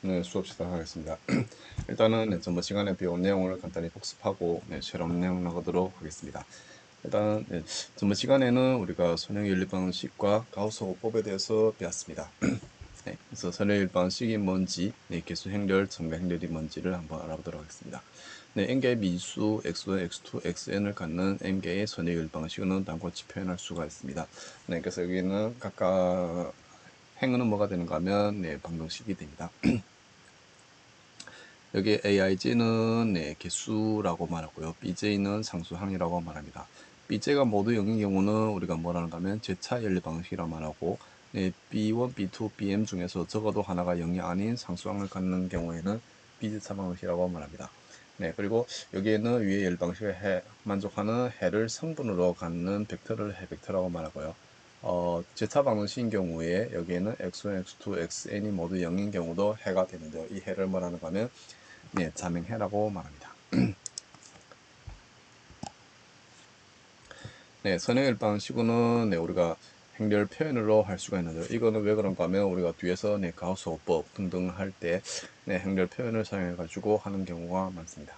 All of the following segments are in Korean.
네, 수업 시작하겠습니다. 일단은 전번 시간에 배운 내용을 간단히 복습하고 실험 내용 나가도록 하겠습니다. 일단 전번 시간에는 우리가 선형연립 방식과 가우스 호법에 대해서 배웠습니다. 그래서 선형연립 방식이 뭔지, 개수 행렬, 첨가 행렬이 뭔지를 한번 알아보도록 하겠습니다. n개의 미수 x1, x2, xn을 갖는 n개의 선형연립 방식은 다음과 같이 표현할 수가 있습니다. 그래서 여기는 각각 행은 뭐가 되는가 하면 방정식이 됩니다. 여기 AIG는 개수라고 말하고요. BJ는 상수항이라고 말합니다. BJ가 모두 0인 경우는 우리가 뭐라는가 하면 제차 연립 방식이라고 말하고 B1, B2, BM 중에서 적어도 하나가 0이 아닌 상수항을 갖는 경우에는 비제차 방식이라고 말합니다. 그리고 여기에는 위의 연립 방식에 만족하는 해를 성분으로 갖는 벡터를 해 벡터라고 말하고요. 제차 방정식인 경우에 여기에는 x1, x2, xn이 모두 0인 경우도 해가 되는데요. 이 해를 뭐라는가 하면 자명해라고 말합니다. 선행일 방식은 우리가 행렬 표현으로 할 수가 있는데요. 이거는 왜 그런가 하면 우리가 뒤에서 가우스 호법 등등 할 때 행렬 표현을 사용해 가지고 하는 경우가 많습니다.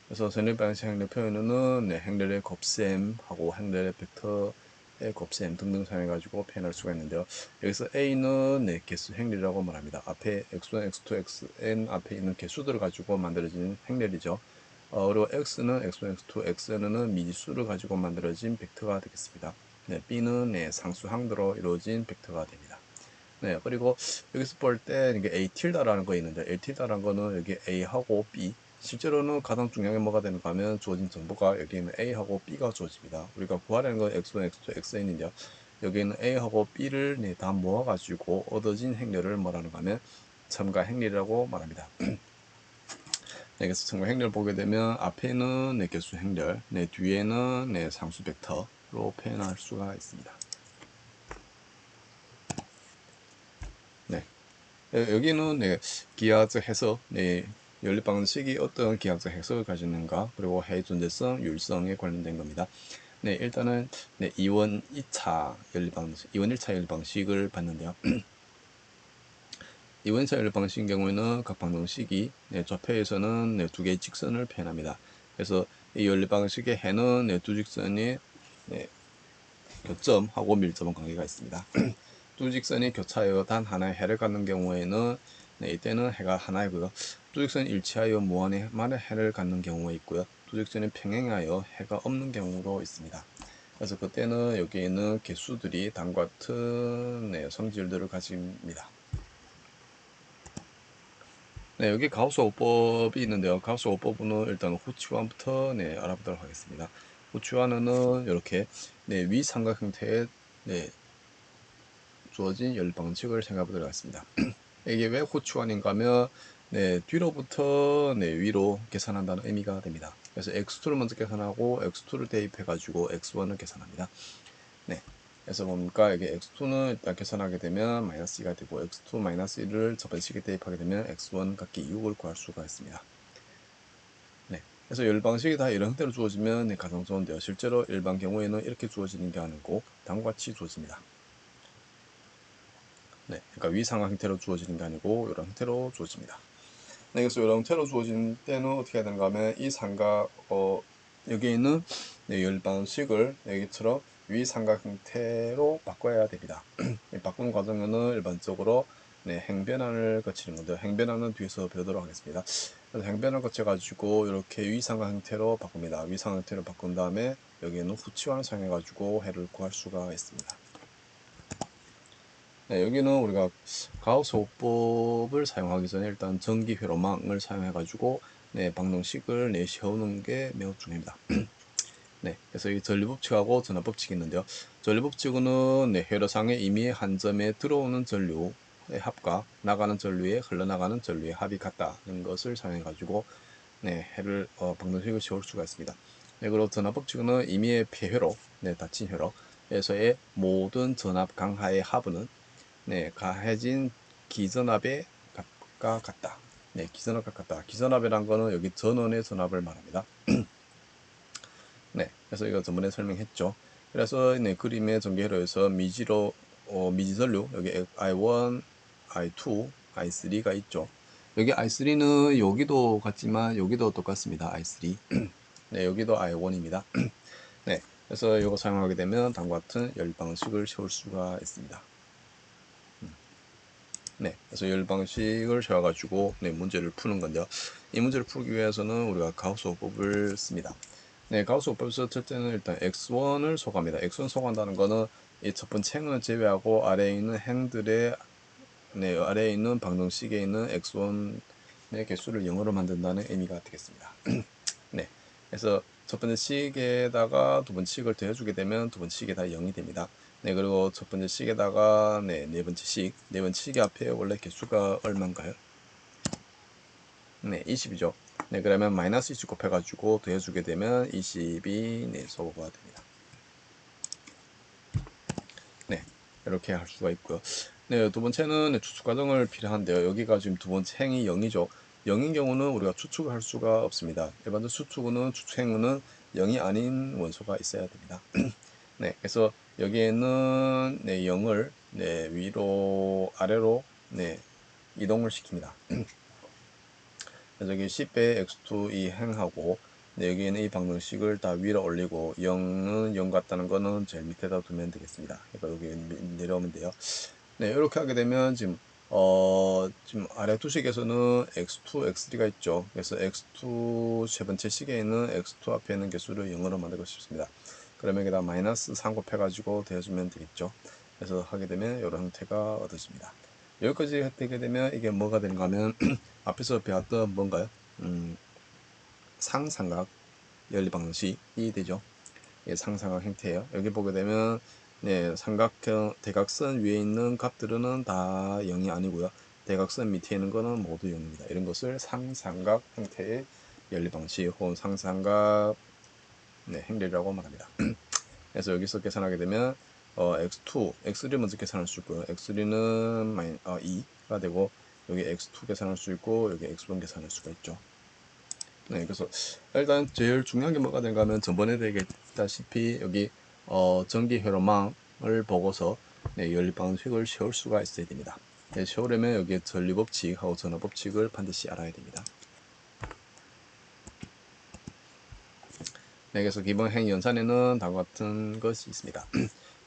그래서 선행일 방식 행렬 표현은 행렬의 곱셈하고 행렬의 벡터의 곱셈 등등 사용해 가지고 표현할 수가 있는데요. 여기서 A는 개수 행렬이라고 말합니다. 앞에 x1, x2, xn 앞에 있는 개수들을 가지고 만들어진 행렬이죠. 그리고 x는 x1, x2, xn은 미지수를 가지고 만들어진 벡터가 되겠습니다. b는 상수항으로 이루어진 벡터가 됩니다. 그리고 여기서 볼 때 이게 a 틸다라는 거 있는데 a 틸다라는 거는 여기 a하고 b 실제로는 가장 중요한 게 뭐가 되는가 하면 주어진 정보가 여기는 a하고 b가 주어집니다. 우리가 구하려는 건 x1, x2, xn인데요. 여기는 a하고 b를 다 모아가지고 얻어진 행렬을 뭐라는가 하면 첨가 행렬이라고 말합니다. 그래서 첨가 행렬 보게 되면 앞에는 개수 행렬, 뒤에는 상수 벡터로 표현할 수가 있습니다. 여기는 기하학적 해석, 연립 방식이 어떤 기하학적 해석을 가지는가, 그리고 해의 존재성, 율성에 관련된 겁니다. 일단은 이원 2차 연립 방식, 이원 1차 연립 방식을 봤는데요. 이원 1차 연립 방식인 경우에는 각 방정식이 좌표에서는 두 개의 직선을 표현합니다. 그래서 이 연립 방식의 해는 두 직선이 교점하고 밀접한 관계가 있습니다. 두 직선이 교차하여 단 하나의 해를 갖는 경우에는 이때는 해가 하나이고요. 두 직선이 일치하여 무한의 해를 갖는 경우가 있고요. 두 직선이 평행하여 해가 없는 경우도 있습니다. 그래서 그때는 여기에 있는 개수들이 다음과 같은 성질들을 가집니다. 여기 가우스 호법이 있는데요. 가우스 호법은 일단 호치환부터 알아보도록 하겠습니다. 호치환은 이렇게 위삼각 형태의 주어진 열 방식을 생각해 보도록 하겠습니다. 이게 왜 호추원인가 하면 뒤로부터 위로 계산한다는 의미가 됩니다. 그래서 x2를 먼저 계산하고 x2를 대입해 가지고 x1을 계산합니다. 그래서 뭡니까? 이게 x2는 일단 계산하게 되면 마이너스 2가 되고 x2 마이너스 1을 저번식에 대입하게 되면 x1 각기 6을 구할 수가 있습니다. 그래서 열 방식이 다 이런 형태로 주어지면 가장 좋은데요. 실제로 일반 경우에는 이렇게 주어지는 게 아니고 다음과 같이 주어집니다. 그러니까 위상각 형태로 주어지는 게 아니고 이런 형태로 주어집니다. 그래서 이런 형태로 주어진 때는 어떻게 해야 되는가 하면 이 삼각 여기에 있는 열 방식을 여기처럼 위삼각 형태로 바꿔야 됩니다. 바꾸는 과정은 일반적으로 행변환을 거치는 건데 행변환은 뒤에서 배우도록 하겠습니다. 그래서 행변환을 거쳐 가지고 이렇게 위삼각 형태로 바꿉니다. 위삼각 형태로 바꾼 다음에 여기에는 후치환을 사용해 가지고 해를 구할 수가 있습니다. 여기는 우리가 가우스 호법을 사용하기 전에 일단 전기 회로망을 사용해 가지고 방정식을 세우는 게 매우 중요합니다. 그래서 이 전류법칙하고 전압법칙이 있는데요. 전류법칙은 회로상의 임의의 한 점에 들어오는 전류의 합과 나가는 전류에 흘러나가는 전류의 합이 같다는 것을 사용해 가지고 해를 방정식을 세울 수가 있습니다. 그리고 전압법칙은 임의의 폐회로 닫힌 회로에서의 모든 전압 강하의 합은 가해진 기전압의 값과 같다. 기전압과 같다. 기전압이란 거는 여기 전원의 전압을 말합니다. 그래서 이거 저번에 설명했죠. 그래서 그림의 전개회로에서 미지로 미지전류 여기 I1, I2 i3가 있죠. 여기 i3는 여기도 같지만 여기도 똑같습니다. i3. 네, 여기도 i1입니다. 네, 그래서 이거 사용하게 되면 다음과 같은 열 방식을 세울 수가 있습니다. 네, 그래서 열 방식을 세워가지고 네, 문제를 푸는 건데요. 이 문제를 풀기 위해서는 우리가 가우스호법을 씁니다. 네, 가우스호법에서 첫째는 일단 x1을 소거합니다. x1 소거한다는 거는 이 첫 번째 행을 제외하고 아래에 있는 행들의 네, 아래에 있는 방정식에 있는 x1의 개수를 0으로 만든다는 의미가 되겠습니다. 네, 그래서 첫 번째 식에다가 두 번째 식을 더해주게 되면 두 번째 식이 다 0이 됩니다. 네, 그리고 첫 번째 식에다가 네 번째 식 앞에 원래 개수가 얼마인가요? 네, 20이죠. 네, 그러면 마이너스 20 곱해가지고 더해주게 되면 20이 네, 소거가 됩니다. 네, 이렇게 할 수가 있고요. 네, 두 번째는 추측 과정을 필요한데요. 여기가 지금 두 번째 행이 0이죠. 0인 경우는 우리가 추측을 할 수가 없습니다. 일반적으로 추측 행위는 0이 아닌 원소가 있어야 됩니다. 네, 그래서 여기에는 네, 0을 네, 위로 아래로 네, 이동을 시킵니다. 그래서 여기 10배 x2 이 행하고 네, 여기에는 이 방정식을 다 위로 올리고 0은 0 같다는 거는 제일 밑에다 두면 되겠습니다. 그러니까 여기 내려오면 돼요. 네, 이렇게 하게 되면 지금 아래 두 식에서는 x2, x3가 있죠. 그래서 x2 세 번째 식에 있는 x2 앞에 있는 개수를 0으로 만들고 싶습니다. 그러면 여기다 마이너스 3 곱해가지고 더해주면 되겠죠. 그래서 하게 되면 이런 형태가 얻어집니다. 여기까지 되게 되면 이게 뭐가 되는가 하면 앞에서 배웠던 뭔가요? 상삼각 연립방정식이 되죠. 예, 상삼각 형태예요. 여기 보게 되면 네, 삼각형 대각선 위에 있는 값들은 다 0이 아니고요. 대각선 밑에 있는 거는 모두 0입니다. 이런 것을 상삼각 형태의 연립방식 혹은 상삼각 네, 행렬이라고 말합니다. 그래서 여기서 계산하게 되면 x2, x3 먼저 계산할 수 있고요. x3는 2가 되고 여기 x2 계산할 수 있고 여기 x1 계산할 수가 있죠. 네, 그래서 일단 제일 중요한 게 뭐가 된가 하면 전번에 얘기했다시피 여기 전기 회로망을 보고서 네, 연립 방식을 세울 수가 있어야 됩니다. 네, 세우려면 여기 전리 법칙하고 전화 법칙을 반드시 알아야 됩니다. 네, 그래서 기본 행 연산에는 다음과 같은 것이 있습니다.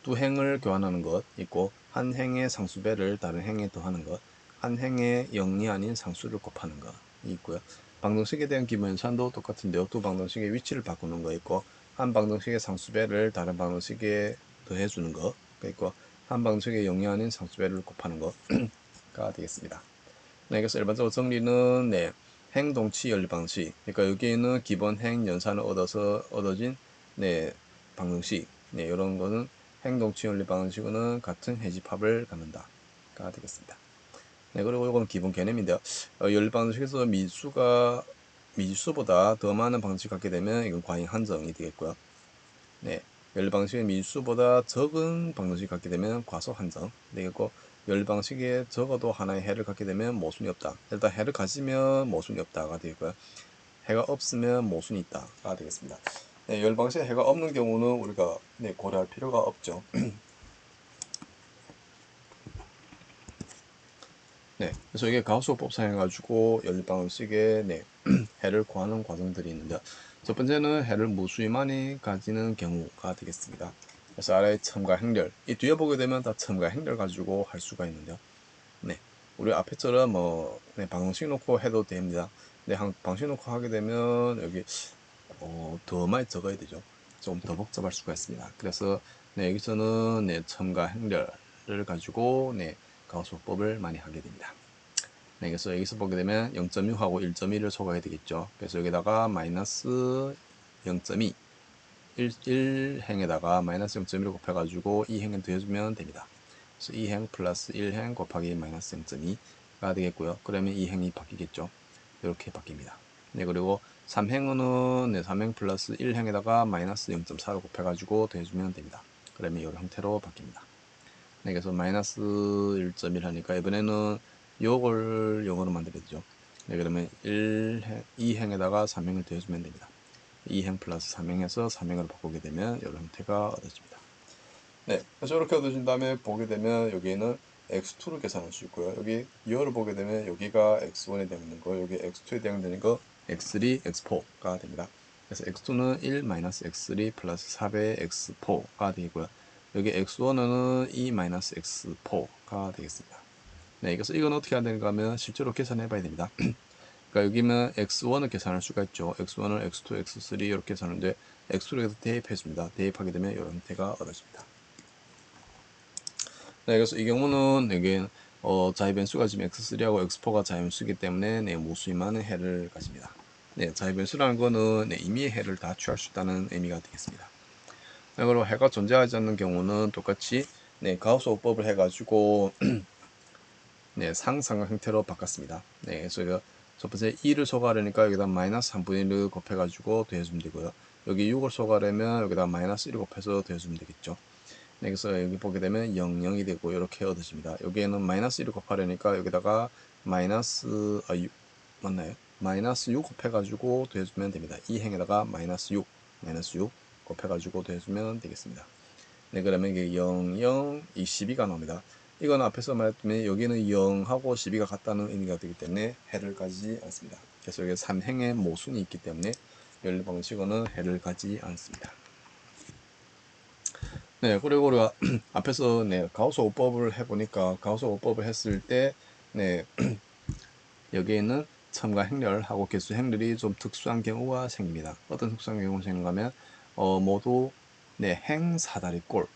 두 행을 교환하는 것 있고 한 행의 상수배를 다른 행에 더하는 것, 한 행의 0이 아닌 상수를 곱하는 것이 있고요. 방정식에 대한 기본 연산도 똑같은데요. 두 방정식의 위치를 바꾸는 거 있고 한 방정식의 상수배를 다른 방정식에 더해주는 거 있고 한 방정식의 0이 아닌 상수배를 곱하는 거가 되겠습니다. 네, 그래서 일반적으로 정리는 네, 행동치 연립 방식. 그러니까 여기에는 기본 행 연산을 얻어서 얻어진 네, 방정식. 네, 이런 거는 행동치 연립 방식은 같은 해집합을 갖는다가 되겠습니다. 네, 그리고 이건 기본 개념인데요. 연립 방식에서 미지수보다 더 많은 방식 갖게 되면 이건 과잉 한정이 되겠고요. 네, 연립 방식의 미지수보다 적은 방정식 갖게 되면 과소 한정 되겠고 열 방식에 적어도 하나의 해를 갖게 되면 모순이 없다. 일단 해를 가지면 모순이 없다가 되고요. 해가 없으면 모순이 있다가 되겠습니다. 네, 열 방식에 해가 없는 경우는 우리가 네, 고려할 필요가 없죠. 네, 그래서 이게 가우스호법 사용해가지고 연립 방식의 네, 해를 구하는 과정들이 있는데 첫 번째는 해를 무수히 많이 가지는 경우가 되겠습니다. 그래서 아래 첨가 행렬 이 뒤에 보게 되면 다 첨가 행렬 가지고 할 수가 있는데요. 네, 우리 앞에처럼 뭐 네, 방식 놓고 해도 됩니다. 네, 방식 놓고 하게 되면 여기 더 많이 적어야 되죠. 좀 더 복잡할 수가 있습니다. 그래서 네, 여기서는 네, 첨가 행렬을 가지고 네, 가우스법을 많이 하게 됩니다. 네, 그래서 여기서 보게 되면 0.6하고 1.1을 소거해야 되겠죠. 그래서 여기다가 마이너스 0.2 1행에다가 마이너스 0.1을 곱해가지고 2행을 더해주면 됩니다. 그래서 2행 플러스 1행 곱하기 마이너스 0.2가 되겠고요. 그러면 2행이 바뀌겠죠. 이렇게 바뀝니다. 네, 그리고 3행은 네, 3행 플러스 1행에다가 마이너스 0.4를 곱해가지고 더해주면 됩니다. 그러면 이 형태로 바뀝니다. 네, 그래서 마이너스 1.1 하니까 이번에는 요걸 0으로 만들어야 되죠. 네, 그러면 2행에다가 3행을 더해주면 됩니다. 2행 플러스 3행에서 3행으로 바꾸게 되면 이런 형태가 얻어집니다. 네, 그래서 이렇게 얻어진 다음에 보게 되면 여기에는 x2를 계산할 수 있고요. 여기 이어를 보게 되면 여기가 x1에 해당되는 거, 여기 x2에 해당되는 거 x3, x4가 됩니다. 그래서 x2는 1 마이너스 x3 플러스 4배 x4가 되고요. 여기 x1은 2 마이너스 x4가 되겠습니다. 네, 이건 어떻게 해야 되는가 하면 실제로 계산해 봐야 됩니다. 그러니까 여기면 x1을 계산할 수가 있죠. x1을 x2, x3 이렇게 계산하는데 x2에서 대입해 줍니다. 대입하게 되면 이런 형태가 얻어집니다. 네, 그래서 이 경우는 여기 자의 변수가 지금 x3하고 x4가 자의 변수이기 때문에 네, 무수히많은 해를 가집니다. 네, 자의 변수라는 거는 네, 임의의 해를 다 취할 수 있다는 의미가 되겠습니다. 네, 그리고 해가 존재하지 않는 경우는 똑같이 네, 가우스 오법을 해가지고 네, 상상각 형태로 바꿨습니다. 네, 그래서 이거 첫 번째 2를 소거하려니까 여기다 마이너스 3분의 1을 곱해가지고 더해주면 되고요. 여기 6을 소거하려면 여기다 마이너스 1을 곱해서 더해주면 되겠죠. 네, 그래서 여기 보게 되면 0, 0이 되고 이렇게 얻어집니다. 여기에는 마이너스 1을 곱하려니까 여기다가 마이너스 6 맞나요? 마이너스 6 곱해가지고 더해주면 됩니다. 이 행에다가 마이너스 6 곱해가지고 더해주면 되겠습니다. 네, 그러면 이게 0, 0, 이 12가 나옵니다. 이건 앞에서 말했더니 여기는 0하고 12가 같다는 의미가 되기 때문에 해를 가지지 않습니다. 그래서 여기 3행의 모순이 있기 때문에 연립 방식은 해를 가지지 않습니다. 네, 그리고 우리가 앞에서 네, 가우스 오법을 해보니까 가우스 오법을 했을 때 네, 여기에는 첨가 행렬하고 개수 행렬이 좀 특수한 경우가 생깁니다. 어떤 특수한 경우가 생기는가 하면 모두 네, 행사다리꼴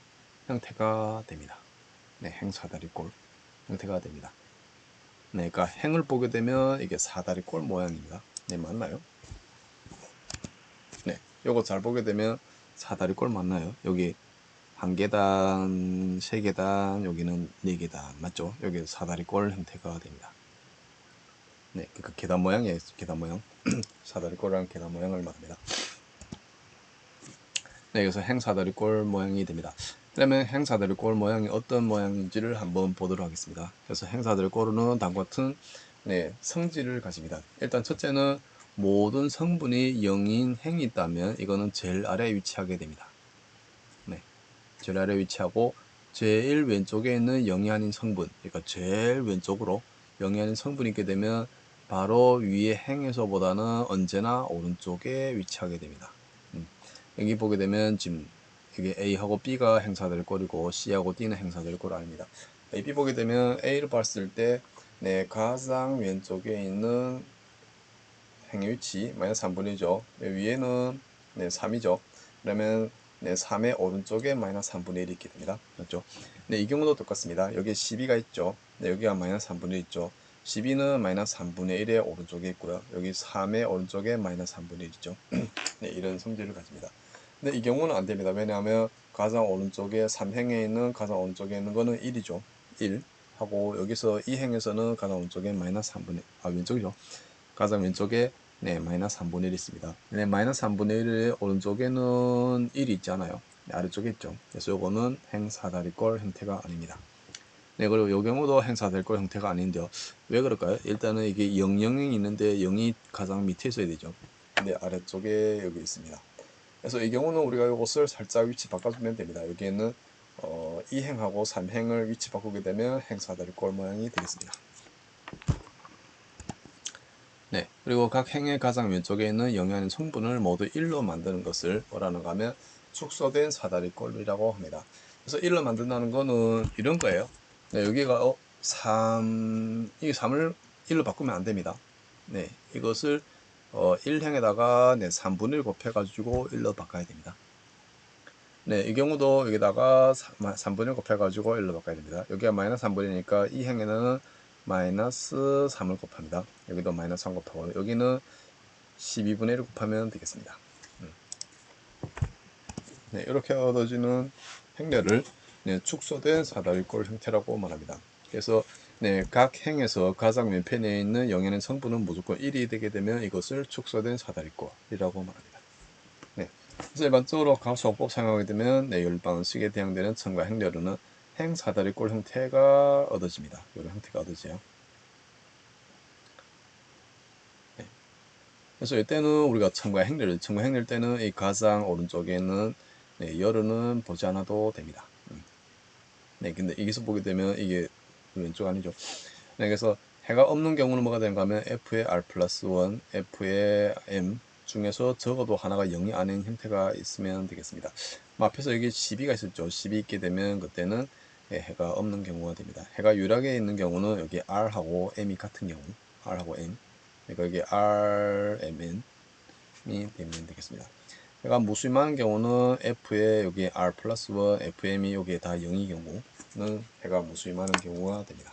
형태가 됩니다. 네, 행사다리꼴 형태가 됩니다. 네, 그러니까 행을 보게 되면 이게 사다리꼴 모양입니다. 네, 맞나요? 네, 요거 잘 보게 되면 사다리꼴 맞나요? 여기 한 계단, 세 계단, 여기는 네 계단, 맞죠? 여기 사다리꼴 형태가 됩니다. 네, 그 계단 모양이에요. 계단 모양. 사다리꼴이랑 계단 모양을 말합니다. 네, 그래서 행사다리꼴 모양이 됩니다. 그러면 행사다리꼴 모양이 어떤 모양인지를 한번 보도록 하겠습니다. 그래서 행사다리꼴은 다음과 같은 네, 성질을 가집니다. 일단 첫째는 모든 성분이 0인 행이 있다면 이거는 제일 아래에 위치하게 됩니다. 네, 제일 아래에 위치하고 제일 왼쪽에 있는 0이 아닌 성분, 그러니까 제일 왼쪽으로 0이 아닌 성분이 있게 되면 바로 위에 행에서보다는 언제나 오른쪽에 위치하게 됩니다. 여기 보게 되면 지금 이게 A하고 B가 행사될 꼴이고 C하고 D는 행사될 꼴 아닙니다. A, B 보게 되면 A를 봤을 때 네, 가장 왼쪽에 있는 행의 위치 마이너스 3분의 1이죠. 위에는 네, 3이죠. 그러면 네, 3의 오른쪽에 마이너스 3분의 1이 있게 됩니다. 맞죠? 네, 이 경우도 똑같습니다. 여기에 12가 있죠. 네, 여기가 마이너스 3분의 1 있죠. 12는 마이너스 3분의 1의 오른쪽에 있고요. 여기 3의 오른쪽에 마이너스 3분의 1 있죠. 네, 이런 성질을 가집니다. 근데 이 경우는 안 됩니다. 왜냐하면 가장 오른쪽에 3행에 있는 가장 오른쪽에 있는 거는 1이죠. 1 하고 여기서 2행에서는 가장 오른쪽에 마이너스 3분의 왼쪽이죠. 가장 왼쪽에 네, 마이너스 3분의 1이 있습니다. 네, 마이너스 3분의 1의 오른쪽에는 1이 있잖아요. 네, 아래쪽에 있죠. 그래서 요거는 행사다리꼴 형태가 아닙니다. 네, 그리고 요 경우도 행사다리꼴 형태가 아닌데요. 왜 그럴까요? 일단은 이게 0, 0이 있는데 0이 가장 밑에 있어야 되죠. 근데 아래쪽에 여기 있습니다. 그래서 이 경우는 우리가 이것을 살짝 위치 바꿔주면 됩니다. 여기에는 2행하고 3행을 위치 바꾸게 되면 행사다리꼴 모양이 되겠습니다. 네, 그리고 각 행의 가장 왼쪽에 있는 영양인 성분을 모두 1로 만드는 것을 뭐라는가 하면 축소된 사다리꼴이라고 합니다. 그래서 1로 만든다는 거는 이런 거예요. 네, 여기가 3, 이 3을 1로 바꾸면 안 됩니다. 네, 이것을 1행에다가 네, 3분의 1 곱해가지고 1로 바꿔야 됩니다. 네, 이 경우도 여기다가 3분의 1 곱해가지고 1로 바꿔야 됩니다. 여기가 마이너스 3분이니까 이 행에는 마이너스 3을 곱합니다. 여기도 마이너스 3 곱하고 여기는 12분의 1을 곱하면 되겠습니다. 네, 이렇게 얻어지는 행렬을 네, 축소된 사다리꼴 형태라고 말합니다. 그래서 네, 각 행에서 가장 왼편에 있는 영양의 성분은 무조건 1이 되게 되면 이것을 축소된 사다리꼴이라고 말합니다. 네, 그래서 일반적으로 가우스화법 사용하게 되면 네, 열방식에 해당되는 첨가 행렬은 행사다리꼴 형태가 얻어집니다. 이런 형태가 얻어져요. 네. 그래서 이때는 우리가 첨가 행렬 때는 이 가장 오른쪽에는 네, 열은 보지 않아도 됩니다. 네, 근데 여기서 보게 되면 이게 왼쪽 아니죠. 네, 그래서 해가 없는 경우는 뭐가 되는가 하면 f의 r 플러스 1, f의 m 중에서 적어도 하나가 0이 아닌 형태가 있으면 되겠습니다. 앞에서 여기 12가 있었죠. 12 있게 되면 그때는 해가 없는 경우가 됩니다. 해가 유력에 있는 경우는 여기 r하고 m이 같은 경우, r하고 m, 그러니까 여기 r, m, n이 되면 되겠습니다. 해가 무수임한 경우는 f의 여기 r 플러스 1, fm이 여기에 다 0이 경우는 해가 무수임하는 경우가 됩니다.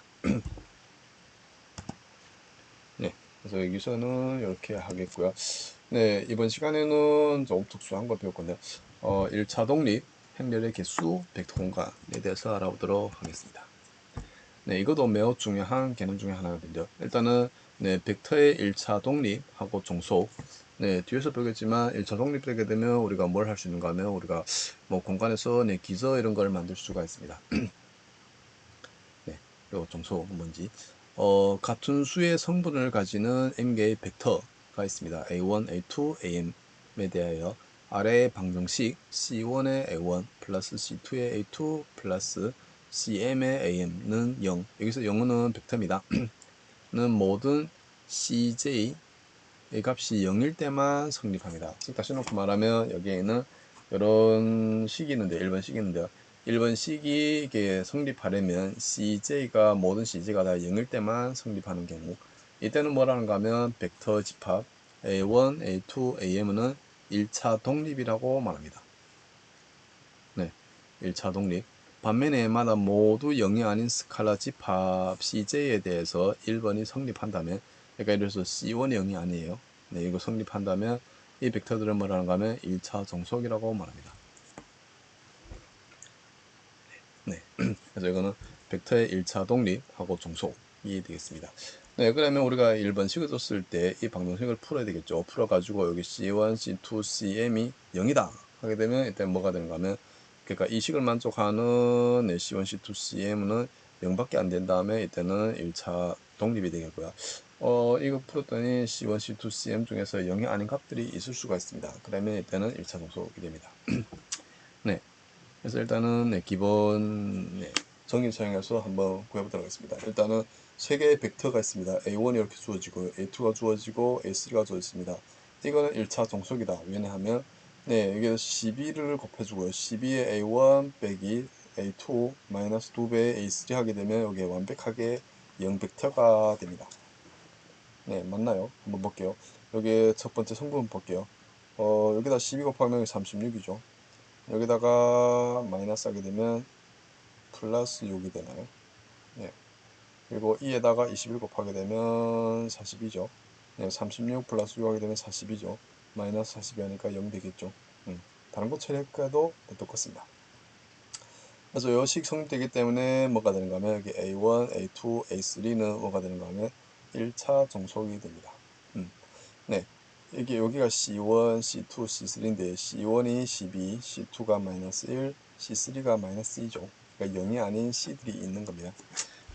네, 그래서 여기서는 이렇게 하겠고요. 네, 이번 시간에는 좀 특수한 걸 배울 건데요. 1차 독립, 행렬의 개수, 벡터 공간에 대해서 알아보도록 하겠습니다. 네, 이것도 매우 중요한 개념 중에 하나거든요. 일단은 네, 벡터의 1차 독립하고 종속. 네, 뒤에서 보겠지만 1차 독립되게 되면 우리가 뭘 할 수 있는가 하면 우리가 뭐 공간에서 네, 기저 이런 걸 만들 수가 있습니다. 네, 그리고 종속 뭔지. 같은 수의 성분을 가지는 n개의 벡터가 있습니다. a1, a2, am에 대하여 아래의 방정식 c1의 a1 플러스 c2의 a2 플러스 cm의 am는 0. 여기서 0은 벡터입니다. 는 모든 cj의 값이 0일 때만 성립합니다. 즉 다시 놓고 말하면 여기에는 이런 식이 있는데 1번 식이 있는데요. 1번 식이 이게 성립하려면 CJ가 모든 CJ가 다 0일 때만 성립하는 경우 이때는 뭐라는가 하면 벡터 집합 A1, A2, AM은 1차 독립이라고 말합니다. 네, 1차 독립. 반면에 얘마다 모두 0이 아닌 스칼라 집합 CJ에 대해서 1번이 성립한다면 그러니까 예를 들어서 C1이 0이 아니에요. 네, 이거 성립한다면 이 벡터들은 뭐라는가 하면 1차 종속이라고 말합니다. 네, 그래서 이거는 벡터의 1차 독립하고 종속이 되겠습니다. 네, 그러면 우리가 1번식을 썼을 때 이 방정식을 풀어야 되겠죠. 풀어가지고 여기 C1, C2, CM이 0이다 하게 되면 일단 뭐가 되는가 하면 그러니까 이 식을 만족하는 C1, C2, CM은 0밖에 안 된 다음에 이때는 1차 독립이 되겠고요. 이거 풀었더니 C1, C2, CM 중에서 0이 아닌 값들이 있을 수가 있습니다. 그러면 이때는 1차 종속이 됩니다. 네. 그래서 일단은 네, 기본 네, 정의 사용해서 한번 구해보도록 하겠습니다. 일단은 세 개의 벡터가 있습니다. A1이 이렇게 주어지고 A2가 주어지고 A3가 주어졌습니다. 이거는 1차 종속이다. 왜냐하면 네, 여기 12를 곱해주고요. 12의 A1 빼기 A2 마이너스 2배의 A3 하게 되면 여기 완벽하게 0 벡터가 됩니다. 네, 맞나요? 한번 볼게요. 여기 첫 번째 성분 볼게요. 여기다 12 곱하면 36이죠. 여기다가 마이너스 하게 되면 플러스 6이 되나요? 네. 그리고 2에다가 21 곱하게 되면 42죠. 네, 36 플러스 6 하게 되면 42죠. 마이너스 42 하니까 0 되겠죠. 다른 거 처리해도 똑같습니다. 그래서 요식 성립되기 때문에 뭐가 되는가 하면 여기 A1, A2, A3는 뭐가 되는가 하면 1차 종속이 됩니다. 네. 여기가 C1, C2, C3인데 C1이 12, C2가 마이너스 1, C3가 마이너스 2죠. 그러니까 0이 아닌 C들이 있는 겁니다.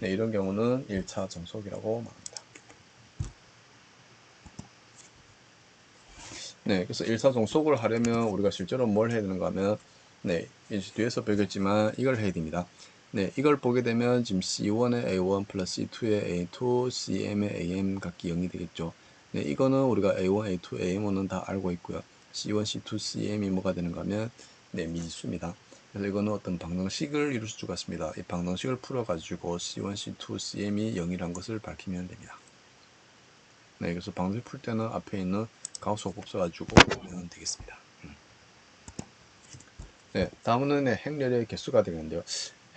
네, 이런 경우는 1차 종속이라고 말합니다. 네, 그래서 1차 종속을 하려면 우리가 실제로 뭘 해야 되는가 하면 네, 이제 뒤에서 배웠지만 이걸 해야 됩니다. 네, 이걸 보게 되면 지금 C1의 A1 플러스 C2의 A2, CM의 AM 각기 0이 되겠죠. 네, 이거는 우리가 A1, A2, AM은 다 알고 있고요. C1, C2, CM이 뭐가 되는가 하면 네, 미지수입니다. 그래서 이거는 어떤 방정식을 이룰 수가 있습니다. 이 방정식을 풀어가지고 C1, C2, CM이 0이란 것을 밝히면 됩니다. 네, 그래서 방정식 풀 때는 앞에 있는 가우스 곱 써가지고 보면 되겠습니다. 네, 다음은 네, 행렬의 개수가 되겠는데요.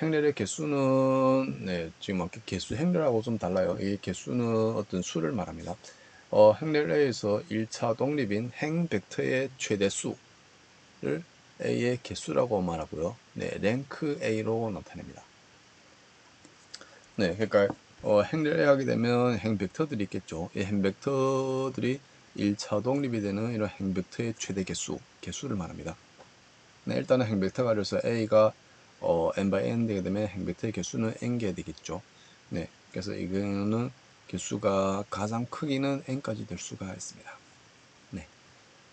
행렬의 개수는 네, 지금 아까 개수 행렬하고 좀 달라요. 이 개수는 어떤 수를 말합니다. 행렬에서 1차 독립인 행 벡터의 최대수를 A의 개수라고 말하고요. 네, 랭크 A로 나타냅니다. 네, 그러니까 행렬 하게 되면 행 벡터들이 있겠죠. 이 행 벡터들이 1차 독립이 되는 이런 행 벡터의 최대 개수를 말합니다. 네, 일단은 행 벡터가 그래서 A가 n by n 되게 되면 행 벡터의 개수는 n개 되겠죠. 네, 그래서 이거는 개수가 가장 크기는 n까지 될 수가 있습니다. 네,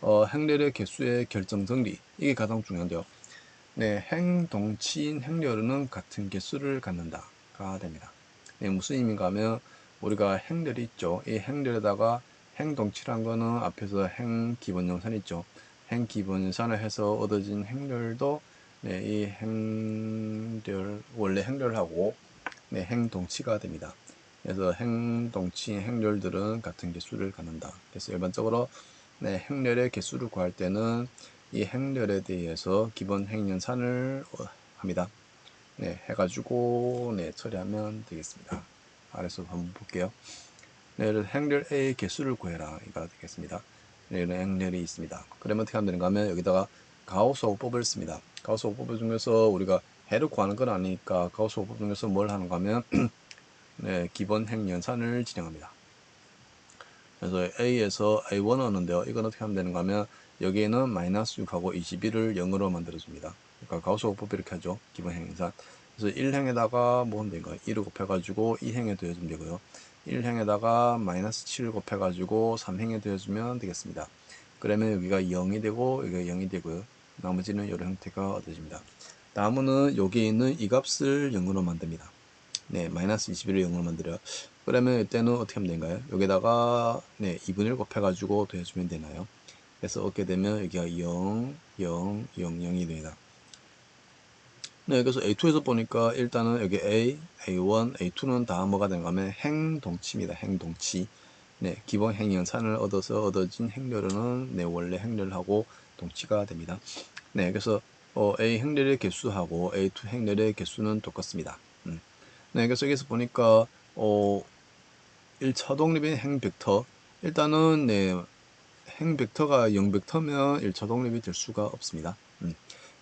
행렬의 개수의 결정 정리 이게 가장 중요한데요. 네, 행동치인 행렬은 같은 개수를 갖는다가 됩니다. 네, 무슨 의미인가 하면 우리가 행렬이 있죠. 이 행렬에다가 행동치란 거는 앞에서 행 기본연산 있죠. 행 기본연산을 해서 얻어진 행렬도 네, 이 행렬 원래 행렬하고 네, 행동치가 됩니다. 그래서 행동치, 행렬들은 같은 개수를 갖는다. 그래서 일반적으로 네, 행렬의 개수를 구할 때는 이 행렬에 대해서 기본 행연산을 합니다. 네, 해가지고 네, 처리하면 되겠습니다. 아래서 한번 볼게요. 네, 행렬 A의 개수를 구해라. 이가 되겠습니다. 네, 이런 행렬이 있습니다. 그러면 어떻게 하면 되는가 하면 여기다가 가우스 오법을 씁니다. 가우스 오법 중에서 우리가 해를 구하는 건 아니니까 가우스 오법 중에서 뭘 하는가 하면 네, 기본 행연산을 진행합니다. 그래서 A에서 A1 하는데요. 이건 어떻게 하면 되는가 하면 여기에는 마이너스 6하고 21을 0으로 만들어줍니다. 그러니까 가우스 오법 이렇게 하죠. 기본 행연산. 그래서 1행에다가 뭐 하면 되는가? 1을 곱해가지고 2행에 더해주면 되고요. 1행에다가 마이너스 7을 곱해가지고 3행에 더해주면 되겠습니다. 그러면 여기가 0이 되고 여기가 0이 되고요. 나머지는 이런 형태가 얻어집니다. 다음은 여기 있는 이 값을 0으로 만듭니다. 네, 마이너스 21을 0으로 만들어요. 그러면 이때는 어떻게 하면 되는가요? 여기다가 네, 2분의 1 곱해가지고 더해주면 되나요? 그래서 얻게 되면 여기가 0, 0, 0, 0이 됩니다. 네, 그래서 A2에서 보니까 일단은 여기 A, A1, A2는 다 뭐가 되는가 하면 행동치입니다. 행동치. 네, 기본 행연산을 얻어서 얻어진 행렬은 네, 원래 행렬하고 동치가 됩니다. 네, 그래서 A 행렬의 개수하고 A2 행렬의 개수는 똑같습니다. 네, 그래서 여기서 보니까 1차 독립인 행벡터 일단은 네, 행벡터가 0벡터면 1차 독립이 될 수가 없습니다.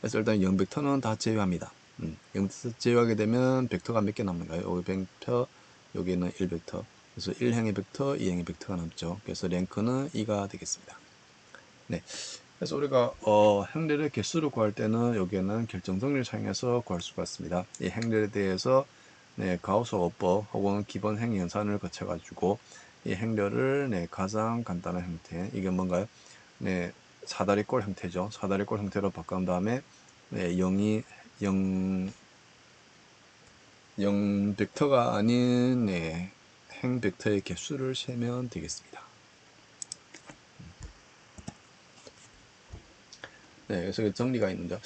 그래서 일단 0벡터는 다 제외합니다. 0벡터 제외하게 되면 벡터가 몇 개 남는가요? 여기 벡터, 여기는 1벡터. 그래서 1행의 벡터, 2행의 벡터가 남죠. 그래서 랭크는 2가 되겠습니다. 네. 그래서 우리가 행렬의 개수를 구할 때는 여기에는 결정정리를 사용해서 구할 수가 있습니다. 이 행렬에 대해서 네, 가우스 어법 혹은 기본 행 연산을 거쳐 가지고 이 행렬을 네, 가장 간단한 형태 이게 뭔가요? 네, 사다리꼴 형태죠. 사다리꼴 형태로 바꾼 다음에 네, 0이 0 벡터가 아닌 네, 행 벡터의 개수를 세면 되겠습니다. 네, 그래서 정리가 있는데,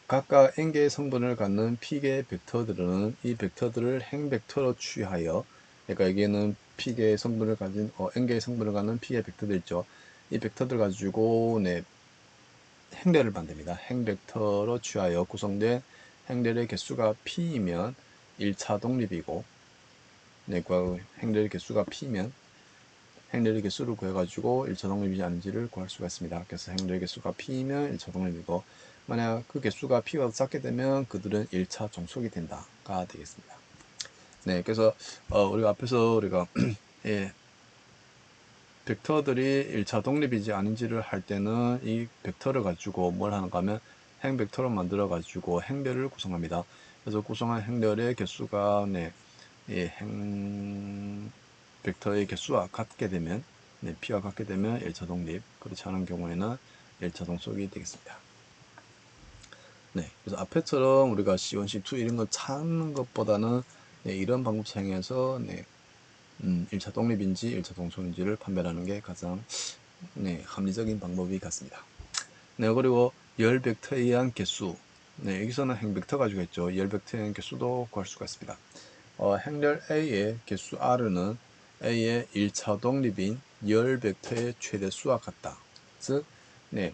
각각 n개의 성분을 갖는 p개의 벡터들은 이 벡터들을 행 벡터로 취하여, 그러니까 여기에는 p개의 성분을 가진, n개의 성분을 갖는 p의 벡터들 있죠. 이 벡터들 가지고, 네, 행렬을 만듭니다. 행 벡터로 취하여 구성된 행렬의 개수가 p이면 1차 독립이고, 네, 그 행렬의 개수가 p면 행렬의 개수를 구해가지고 1차 독립이지 않은지를 구할 수가 있습니다. 그래서 행렬의 개수가 p면 1차 독립이고 만약 그 개수가 p보다 작게 되면 그들은 1차 종속이 된다가 되겠습니다. 네, 그래서 우리가 앞에서 우리가 예, 벡터들이 1차 독립이지 아닌지를 할 때는 이 벡터를 가지고 뭘 하는가 하면 행 벡터로 만들어 가지고 행렬을 구성합니다. 그래서 구성한 행렬의 개수가 네, 행 벡터의 개수와 같게 되면 네, P와 같게 되면 1차 독립, 그렇지 않은 경우에는 1차 동속이 되겠습니다. 네, 그래서 앞에처럼 우리가 C1, C2 이런 거 찾는 것보다는 네, 이런 방법 사용해서 네, 1차 독립인지 1차 동속인지를 판별하는 게 가장 네, 합리적인 방법이 같습니다. 네, 그리고 열 벡터에 의한 개수. 네, 여기서는 행 벡터 가지고 했죠. 열 벡터에 의한 개수도 구할 수가 있습니다. 행렬 A의 개수 R은 A의 1차 독립인 열 벡터의 최대수와 같다. 즉, 네,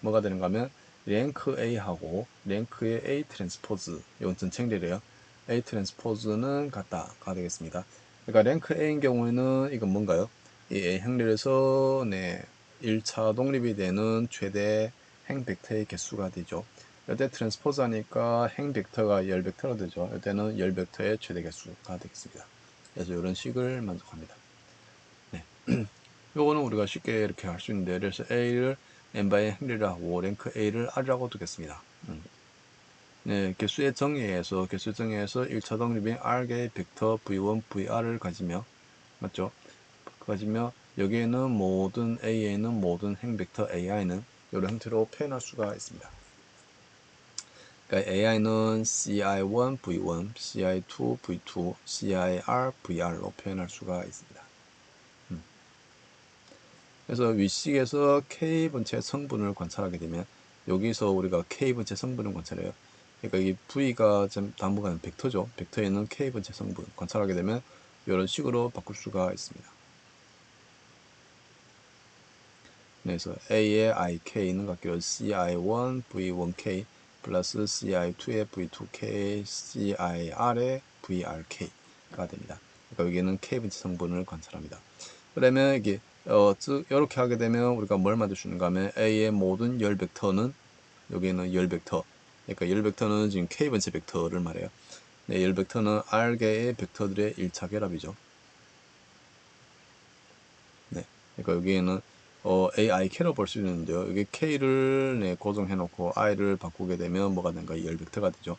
뭐가 되는가 하면 랭크 A하고 랭크의 A 트랜스포즈, 이건 전체들이에요. A 트랜스포즈는 같다가 되겠습니다. 그러니까 랭크 A인 경우에는 이건 뭔가요? 이 A 행렬에서 네, 1차 독립이 되는 최대 행 벡터의 개수가 되죠. 이때 트랜스포즈 하니까 행 벡터가 열 벡터가 되죠. 이때는 열 벡터의 최대 개수가 되겠습니다. 그래서 이런 식을 만족합니다. 네. 요거는 우리가 쉽게 이렇게 할 수 있는데, 그래서 A를 n바의 행렬이라고 랭크 A를 R이라고 두겠습니다. 네, 개수의 정의에서 1차 독립인 R개의 벡터 V1, VR을 가지며 맞죠? 가지며 여기에는 모든 A에는 모든 행 벡터 AI는 이런 형태로 표현할 수가 있습니다. 그러니까 AI는 CI1, V1, CI2, V2, CIR, VR로 표현할 수가 있습니다. 그래서 위식에서 K분체 성분을 관찰하게 되면 여기서 우리가 K분체 성분을 관찰해요. 그러니까 이 V가 당분간 벡터죠. 벡터에 있는 K분체 성분 관찰하게 되면 이런 식으로 바꿀 수가 있습니다. 그래서 A의 IK는 같기로 CI1, V1K 플러스 CI2의 V2K, CIR의 VRK가 됩니다. 그러니까 여기는 K분체 성분을 관찰합니다. 그러면 이게 이렇게 하게 되면 우리가 뭘 만들 수 있는가 하면 A의 모든 열 벡터는 여기는 열 벡터, 그러니까 열 벡터는 지금 K번째 벡터를 말해요. 네, 열 벡터는 R개의 벡터들의 1차 결합이죠. 네, 그러니까 여기에는 AIK로 볼 수 있는데요. 여기 K를 네, 고정해 놓고 I를 바꾸게 되면 뭐가 된가? 열 벡터가 되죠.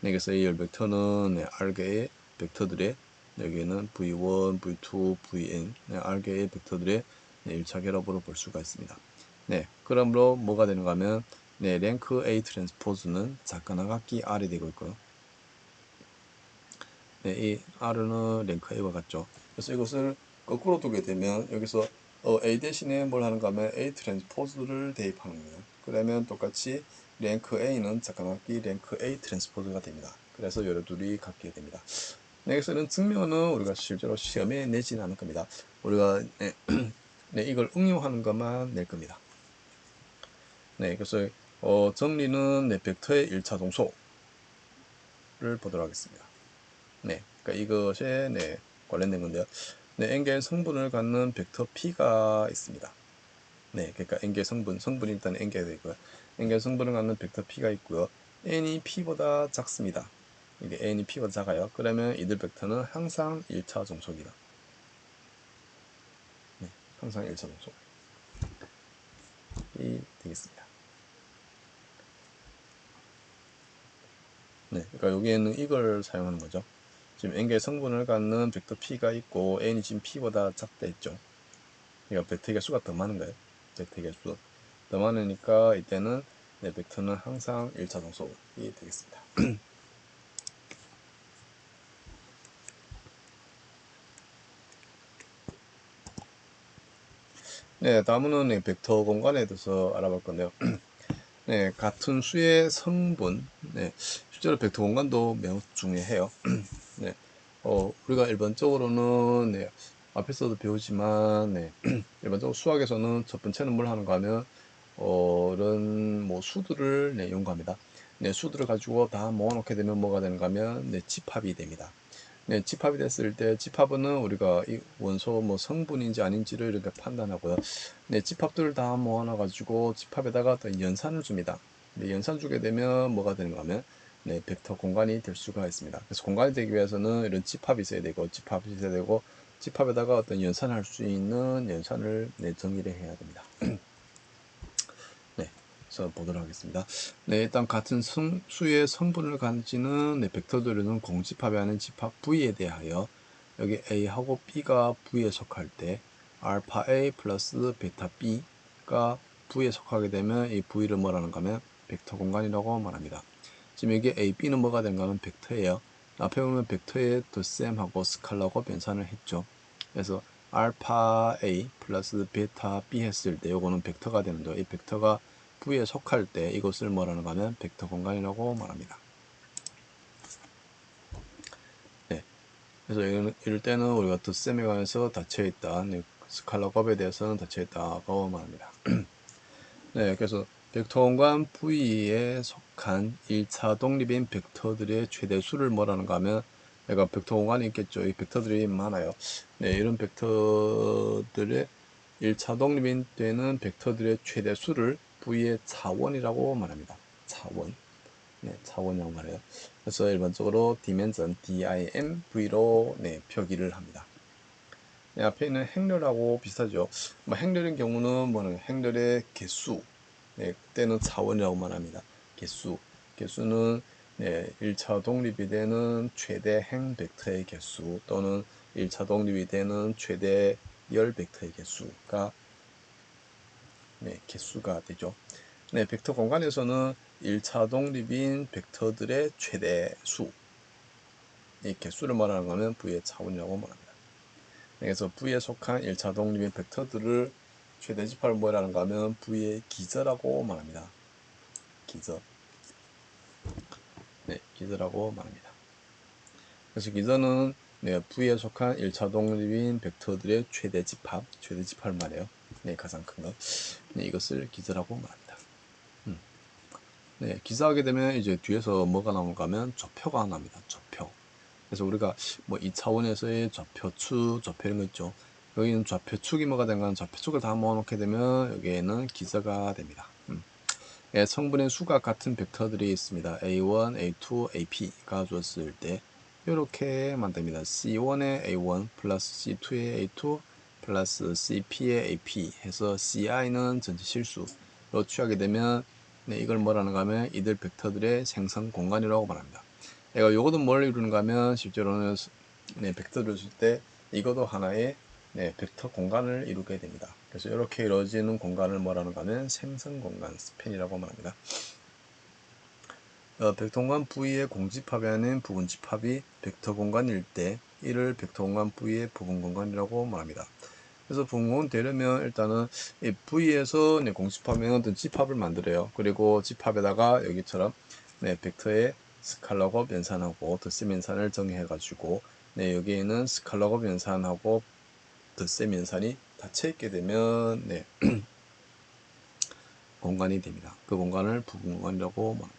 네, 그래서 이 열 벡터는 네, R개의 벡터들의 여기에는 V1, V2, Vn 네, R개의 벡터들의 네, 1차 결합으로 볼 수가 있습니다. 네, 그러므로 뭐가 되는가 하면 네, 랭크 A 트랜스포즈는 작가나각기 R이 되고 있고요. 네, 이 R은 랭크 A와 같죠. 그래서 이것을 거꾸로 두게 되면 여기서 A 대신에 뭘 하는가 하면 A 트랜스포즈를 대입하는 거예요. 그러면 똑같이 랭크 A는 작가나각기 랭크 A 트랜스포즈가 됩니다. 그래서 여러 둘이 같게 됩니다. 네, 그래서는 증명은 우리가 실제로 시험에 내지는 않을 겁니다. 우리가 네, 네, 이걸 응용하는 것만 낼 겁니다. 네, 그래서 정리는 네, 벡터의 1차 동소를 보도록 하겠습니다. 네, 그러니까 이것에 네, 관련된 건데요. 네, N개의 성분을 갖는 벡터 P가 있습니다. 네, 그러니까 N개의 성분이 일단 N개가 되고요. N개의 성분을 갖는 벡터 P가 있고요. N이 P보다 작습니다. 이게 N이 P보다 작아요. 그러면 이들 벡터는 항상 1차 종속이다. 네, 항상 1차 종속이 되겠습니다. 네, 그러니까 여기에는 이걸 사용하는 거죠. 지금 N개의 성분을 갖는 벡터 P가 있고 N이 지금 P보다 작다 했죠. 그러니까 벡터 개수가 더 많은 거예요. 벡터 개수 더 많으니까 이때는 네, 벡터는 항상 1차 동속이 되겠습니다. 네, 다음은 네, 벡터 공간에 대해서 알아볼 건데요. 네, 같은 수의 성분, 네, 실제로 벡터 공간도 매우 중요해요. 네, 우리가 일반적으로는 네, 앞에서도 배우지만 네, 일반적으로 수학에서는 첫 번째는 뭘 하는가 하면 이런 뭐 수들을 네, 연구합니다. 네, 수들을 가지고 다 모아놓게 되면 뭐가 되는가 하면 네, 집합이 됩니다. 네, 집합이 됐을 때 집합은 우리가 이 원소 뭐 성분인지 아닌지를 이렇게 판단하고요. 네, 집합들을 다 모아놔 가지고 집합에다가 어떤 연산을 줍니다. 네, 연산 주게 되면 뭐가 되는가 하면 네, 벡터 공간이 될 수가 있습니다. 그래서 공간이 되기 위해서는 이런 집합이 있어야 되고 집합이 있어야 되고 집합에다가 어떤 연산할 수 있는 연산을 네, 정의를 해야 됩니다. 네, 그래서 보도록 하겠습니다. 네, 일단 같은 수의 성분을 가지는 네, 벡터들은 공집합에 하는 집합 V에 대하여 여기 A하고 B가 V에 속할 때 알파 A 플러스 베타 B가 V에 속하게 되면 이 V를 뭐라는가 하면 벡터 공간이라고 말합니다. 지금 여기 A, B는 뭐가 되는가 하면 벡터예요. 앞에 보면 벡터의 덧셈하고 스칼라고 변산을 했죠. 그래서 알파 A 플러스 베타 B 했을 때 요거는 벡터가 되는데 이 벡터가 V에 속할 때 이것을 뭐라는가 하면 벡터 공간이라고 말합니다. 네. 그래서 이럴 때는 우리가 덧셈에 관해서 닫혀있다. 스칼라 곱에 대해서는 닫혀있다고 말합니다. 네. 그래서 벡터 공간 V에 속한 1차 독립인 벡터들의 최대수를 뭐라는가 하면 내가 벡터 공간이 있겠죠. 이 벡터들이 많아요. 네. 이런 벡터들의 1차 독립인 되는 벡터들의 최대수를 V의 차원이라고 말합니다. 차원. 네, 차원이라고 말해요. 그래서 일반적으로 dimension, DIMV로 네, 표기를 합니다. 네, 앞에 있는 행렬하고 비슷하죠. 뭐 행렬인 경우는 뭐는 행렬의 개수, 네, 그때는 차원이라고 말합니다. 개수, 개수는 네, 1차 독립이 되는 최대 행 벡터의 개수 또는 1차 독립이 되는 최대 열 벡터의 개수가 네, 개수가 되죠. 네, 벡터 공간에서는 1차 독립인 벡터들의 최대 수, 이 개수를 말하는 것은 V의 차원이라고 말합니다. 그래서 V에 속한 1차 독립인 벡터들을 최대 집합을 뭐라는가 하면 V의 기저라고 말합니다. 기저. 네, 기저라고 말합니다. 그래서 기저는 네, V에 속한 1차 독립인 벡터들의 최대 집합을 말해요. 네, 가장 큰 것. 네, 이것을 기저라고 말합니다. 네, 기저하게 되면 이제 뒤에서 뭐가 나오는가 하면 좌표가 나옵니다. 좌표. 그래서 우리가 뭐 2차원에서의 좌표축, 좌표 이런 거 있죠. 여기는 좌표축이 뭐가 된가, 좌표축을 다 모아놓게 되면 여기에는 기저가 됩니다. 예, 성분의 수가 같은 벡터들이 있습니다. A1, A2, AP가 줬을 때 이렇게 만듭니다. C1의 A1 플러스 C2의 A2 플러스 CP의 AP 해서 CI는 전체 실수로 취하게 되면 네, 이걸 뭐라는가 하면 이들 벡터들의 생성 공간이라고 말합니다. 요것은 뭘 이루는가 하면 실제로는 네, 벡터를 줄 때 이것도 하나의 네, 벡터 공간을 이루게 됩니다. 그래서 이렇게 이루어지는 공간을 뭐라는가 하면 생성 공간, 스팬이라고 말합니다. 벡터 공간 V의 공집합이 아닌 부분 집합이 벡터 공간일 때 이를 벡터 공간 V의 부분 공간이라고 말합니다. 그래서 부분 공간 되려면 일단은 이 V에서 네, 공집합면 어떤 집합을 만들어요. 그리고 집합에다가 여기처럼 네, 벡터의 스칼라곱 연산하고 덧셈 연산을 정의해가지고 네, 여기에는 스칼라곱 연산하고 덧셈 연산이 닫혀 있게 되면 네, 공간이 됩니다. 그 공간을 부분 공간이라고 말합니다.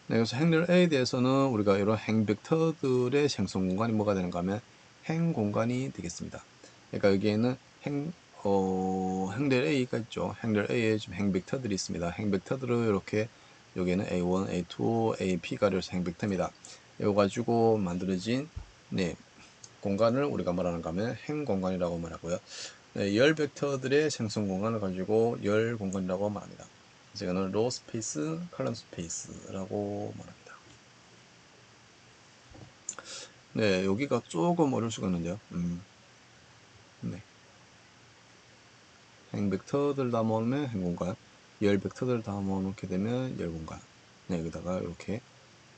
네, 그래서 행렬 A에 대해서는 우리가 이런 행 벡터들의 생성 공간이 뭐가 되는가 하면 행 공간이 되겠습니다. 그러니까 여기에는 행렬 A가 있죠. 행렬 A에 지금 행 벡터들이 있습니다. 행 벡터들은 이렇게 여기에는 A1, A2, AP가 이래서 행 벡터입니다. 이거 가지고 만들어진 네, 공간을 우리가 말하는가 하면 행 공간이라고 말하고요. 네, 열 벡터들의 생성 공간을 가지고 열 공간이라고 말합니다. 그래서 이거는 로 스페이스, 컬럼 스페이스라고 말합니다. 네, 여기가 조금 어려울 수가 있는데요. 네. 행 벡터들 다 모으면 행 공간, 열 벡터들 다 모아놓게 되면 열 공간. 네, 여기다가 이렇게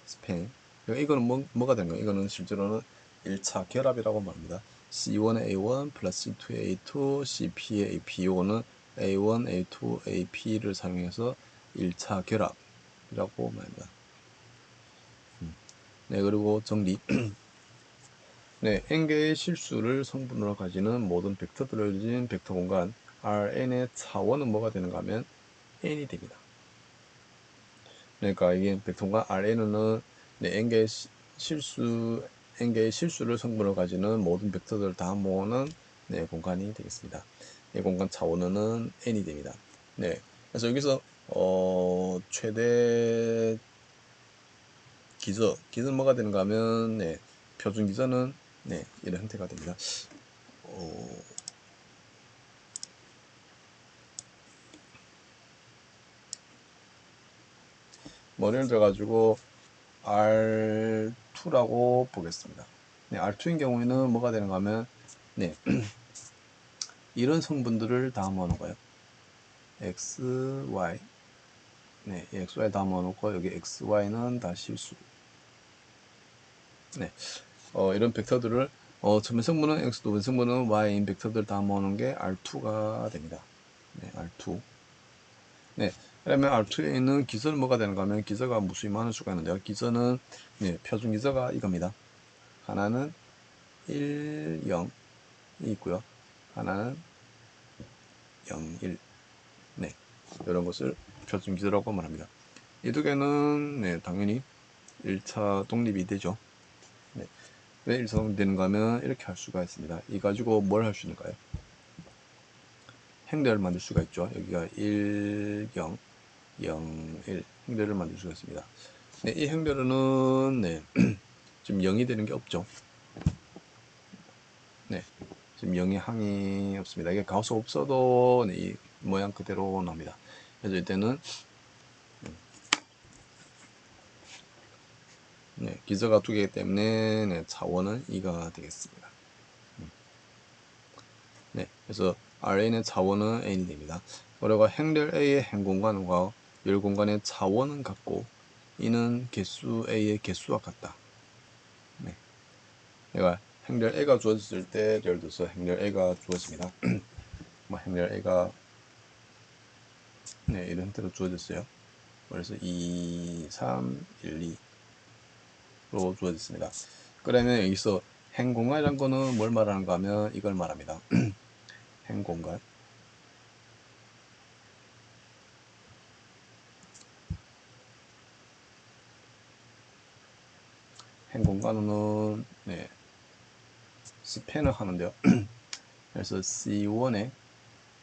스팬. 이거는 뭐가 되는 거예요? 이거는 실제로는 1차 결합이라고 말합니다. C1의 A1 플러스 C2의 A2, CP의 AP. 이거는 A1, A2, AP를 사용해서 1차 결합이라고 말합니다. 네, 그리고 정리. 네, n개의 실수를 성분으로 가지는 모든 벡터들을 가진 벡터 공간 Rn의 차원은 뭐가 되는가 하면 n이 됩니다. 그러니까 이게 벡터 공간 Rn은 네, n개의 실수를 성분으로 가지는 모든 벡터들을 다 모으는 네, 공간이 되겠습니다. 이 공간 차원은 n이 됩니다. 네, 그래서 여기서 최대 기저는 뭐가 되는가 하면 네, 표준 기저는 네, 이런 형태가 됩니다. 예를 들어 가지고 R2라고 보겠습니다. 네, R2인 경우에는 뭐가 되는가 하면 네, 이런 성분들을 다 모아놓은 거예요. X, Y. 네, X, Y 다 모아놓고 여기 X, Y는 다 실수. 네, 이런 벡터들을 처음에 성분은 X, 또 성분은 Y인 벡터들 다 모아놓은 게 R2가 됩니다. 네, R2. 네, 그러면 R2에 있는 기저는 뭐가 되는가 하면 기저가 무수히 많을 수가 있는데요. 기저는 네, 표준 기저가 이겁니다. 하나는 1, 0이 있고요. 하나는 0, 1. 네, 이런 것을 표준 기저라고 말합니다. 이 두 개는 네, 당연히 1차 독립이 되죠. 네, 왜 1차 독립이 되는가 하면 이렇게 할 수가 있습니다. 이 가지고 뭘 할 수 있는가요? 행렬을 만들 수가 있죠. 여기가 1, 0, 0, 1 행렬을 만들 수가 있습니다. 네, 이 행렬은 네, 지금 0이 되는 게 없죠. 네, 지금 0의 항이 없습니다. 이게 가우스 없어도 네, 이 모양 그대로 나옵니다. 그래서 이때는 네, 기저가 두 개이기 때문에 네, 차원은 2가 되겠습니다. 네, 그래서 Rn의 차원은 n이 됩니다. 그리고 행렬 A의 행공간과 열 공간의 차원은 같고 이는 개수 A의 개수와 같다. 네. 그러니까 행렬 A가 주어졌을 때 예를 들어서 행렬 A가 주어집니다. 뭐 행렬 A가 네, 이런 형태로 주어졌어요. 그래서 2, 3, 1, 2로 주어졌습니다. 그러면 여기서 행공간이란 거는 뭘 말하는가 하면 이걸 말합니다. 행공간. 행공간은 네, 스팬을 하는데요. 그래서 C1에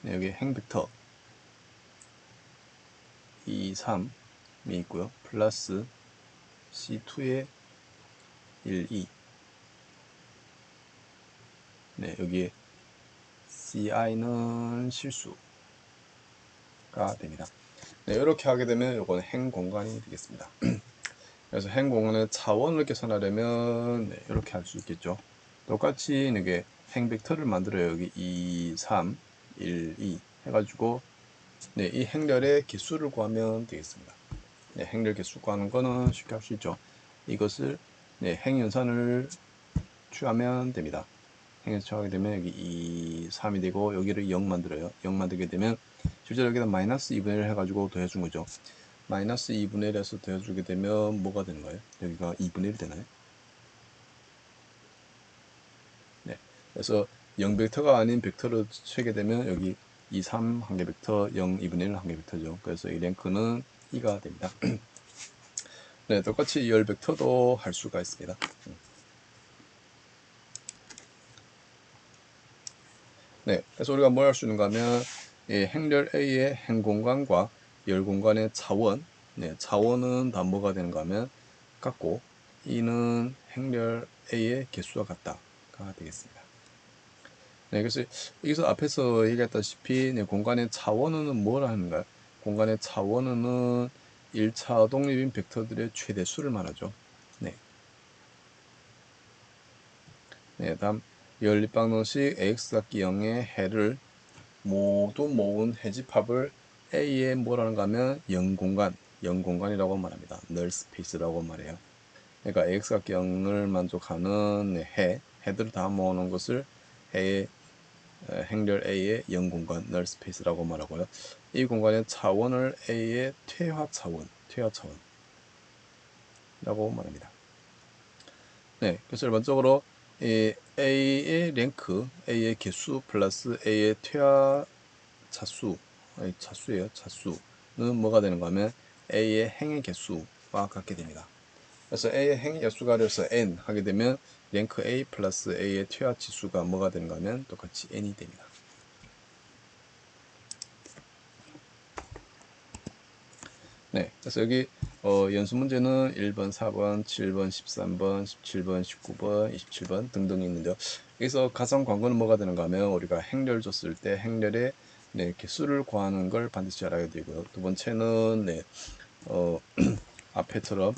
네, 여기 행벡터 2, 3이 있고요. 플러스 C2에 1, 2 네, 여기에 CI는 실수가 됩니다. 네, 이렇게 하게 되면 이건 행공간이 되겠습니다. 그래서 행공간의 차원을 계산하려면 네, 이렇게 할 수 있겠죠. 똑같이 이게 행벡터를 만들어요. 여기 2, 3, 1, 2 해가지고 네, 이 행렬의 개수를 구하면 되겠습니다. 네, 행렬 개수 구하는 거는 쉽게 할 수 있죠. 이것을 네, 행연산을 취하면 됩니다. 행연산 취하게 되면 여기 2, 3이 되고 여기를 0 만들어요. 0 만들게 되면 실제로 여기다 마이너스 2분의 1 해가지고 더해준 거죠. 마이너스 2분의 1에서 더해주게 되면 뭐가 되는 거예요? 여기가 2분의 1 되나요? 네. 그래서 0 벡터가 아닌 벡터를 채게 되면 여기 2, 3 한 개 벡터, 0, 2분의 1 한 개 벡터죠. 그래서 이 랭크는 2가 됩니다. 네, 똑같이 열 벡터도 할 수가 있습니다. 네, 그래서 우리가 뭘 할 수 있는가 하면 이 행렬 A의 행공간과 열 공간의 차원, 네, 차원은 다 뭐가 되는가 하면 같고 이는 행렬 A의 개수와 같다가 되겠습니다. 네, 그래서 여기서 앞에서 얘기했다시피 네, 공간의 차원은 뭘 하는가요? 공간의 차원은 1차 독립인 벡터들의 최대수를 말하죠. 네, 네, 다음 연립방정식 ax 닫기 0의 해를 모두 모은 해집합을 A의 뭐라는가 하면 0공간, 0공간이라고 말합니다. 널 스페이스라고 말해요. 그러니까 ax 닫기 0을 만족하는 네, 해들을 다 모아놓은 것을 해의 행렬 A의 0공간, 널 스페이스라고 말하고요. 이 공간의 차원을 A의 퇴화 차원, 퇴화 차원이라고 말합니다. 네, 그래서 일반적으로 이 A의 랭크, A의 개수 플러스 A의 퇴화 차수, 아니, 차수예요. 차수는 뭐가 되는가 하면 A의 행의 개수와 같게 됩니다. 그래서 A의 행의 개수가 그래서 N 하게 되면 랭크 A 플러스 A의 퇴화 지수가 뭐가 되는가 하면 똑같이 N이 됩니다. 네, 그래서 여기 연수 문제는 1번, 4번, 7번, 13번, 17번, 19번, 27번 등등이 있는데요. 여기서 가상 광고는 뭐가 되는가 하면 우리가 행렬 줬을 때 행렬의 네, 개수를 구하는 걸 반드시 알아야 되고요. 두 번째는 네, 앞에처럼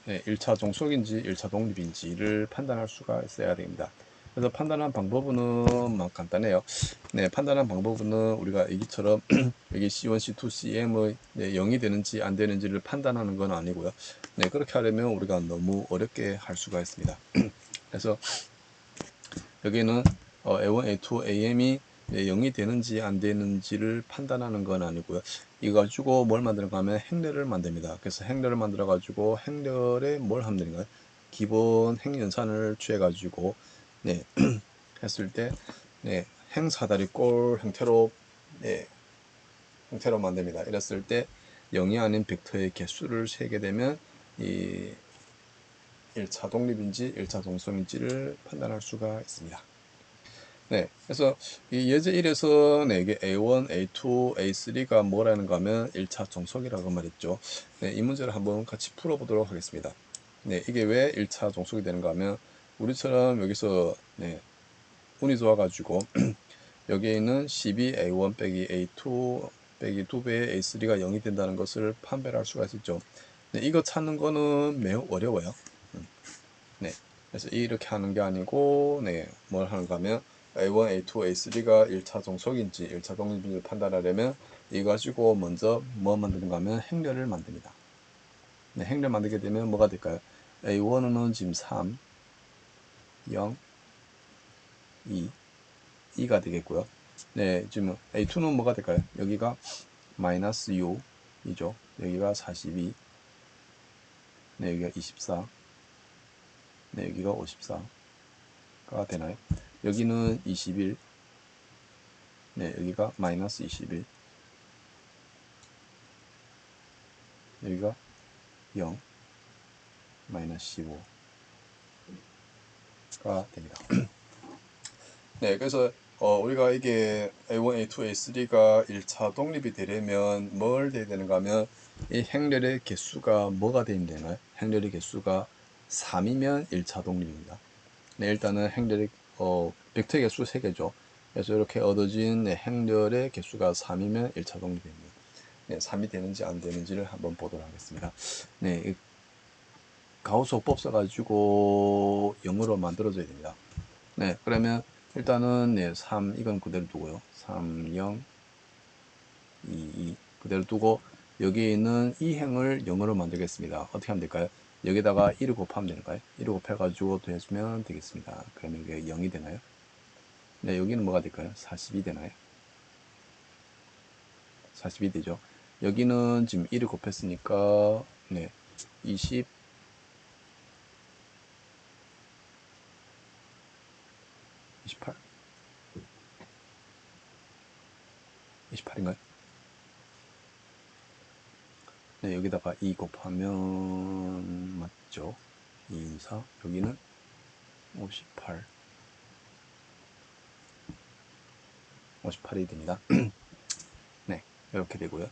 네, 1차 종속인지 1차 독립인지를 판단할 수가 있어야 됩니다. 그래서 판단한 방법은 막 간단해요. 네, 판단한 방법은 우리가 여기처럼 여기 C1, C2, CM의 네, 0이 되는지 안 되는지를 판단하는 건 아니고요. 네, 그렇게 하려면 우리가 너무 어렵게 할 수가 있습니다. 그래서 여기는 A1, A2, AM이 0이 되는지 안 되는지를 판단하는 건 아니고요. 이거 가지고 뭘 만드는가 하면 행렬을 만듭니다. 그래서 행렬을 만들어 가지고 행렬에 뭘 하면 되는가요? 기본 행연산을 취해 가지고 네, 했을 때 네, 행사다리 꼴 형태로 네, 형태로 만듭니다. 이랬을 때 0이 아닌 벡터의 개수를 세게 되면 이 1차 독립인지 1차 동성인지를 판단할 수가 있습니다. 네, 그래서 이 예제 1에서 네, 이게 A1, A2, A3가 뭐라는가 하면 1차 종속이라고 말했죠. 네, 이 문제를 한번 같이 풀어보도록 하겠습니다. 네, 이게 왜 1차 종속이 되는가 하면 우리처럼 여기서 네, 운이 좋아가지고 여기에 있는 12A1 빼기 A2 빼기 2배의 A3가 0이 된다는 것을 판별할 수가 있었죠. 네, 이거 찾는 거는 매우 어려워요. 네, 그래서 이렇게 하는 게 아니고 네, 뭘 하는가 하면 A1, A2, A3가 1차 종속인지 1차 독립인지를 판단하려면 이거 가지고 먼저 뭐 만드는가 하면 행렬을 만듭니다. 네, 행렬 만들게 되면 뭐가 될까요? A1은 지금 3, 0, 2, 2가 되겠고요. 네, 지금 A2는 뭐가 될까요? 여기가 마이너스 6이죠. 여기가 42, 네, 여기가 24, 네, 여기가 54가 되나요? 여기는 21, 네, 여기가 마이너스 21, 여기가 0, 마이너스 15가 됩니다. 네, 그래서 우리가 이게 A1, A2, A3가 1차 독립이 되려면 뭘 돼야 되는가 하면 이 행렬의 개수가 뭐가 되면 되나요? 행렬의 개수가 3이면 1차 독립입니다. 네, 일단은 행렬의 벡터의 개수 3개죠. 그래서 이렇게 얻어진 행렬의 개수가 3이면 1차 독립입니다. 네, 3이 되는지 안 되는지를 한번 보도록 하겠습니다. 네, 가우스 호법 써가지고 영어로 만들어줘야 됩니다. 네, 그러면 일단은 네, 3 이건 그대로 두고요. 3, 0, 2, 2 그대로 두고 여기에 있는 이 행을 영어로 만들겠습니다. 어떻게 하면 될까요? 여기다가 1을 곱하면 되는가요? 1을 곱해가지고 더해주면 되겠습니다. 그러면 이게 0이 되나요? 네, 여기는 뭐가 될까요? 42 되나요? 42 되죠. 여기는 지금 1을 곱했으니까 네, 20, 28, 28인가요? 네, 여기다가 2 곱하면 맞죠? 2, 4 여기는 58 58이 됩니다. 네, 이렇게 되고요.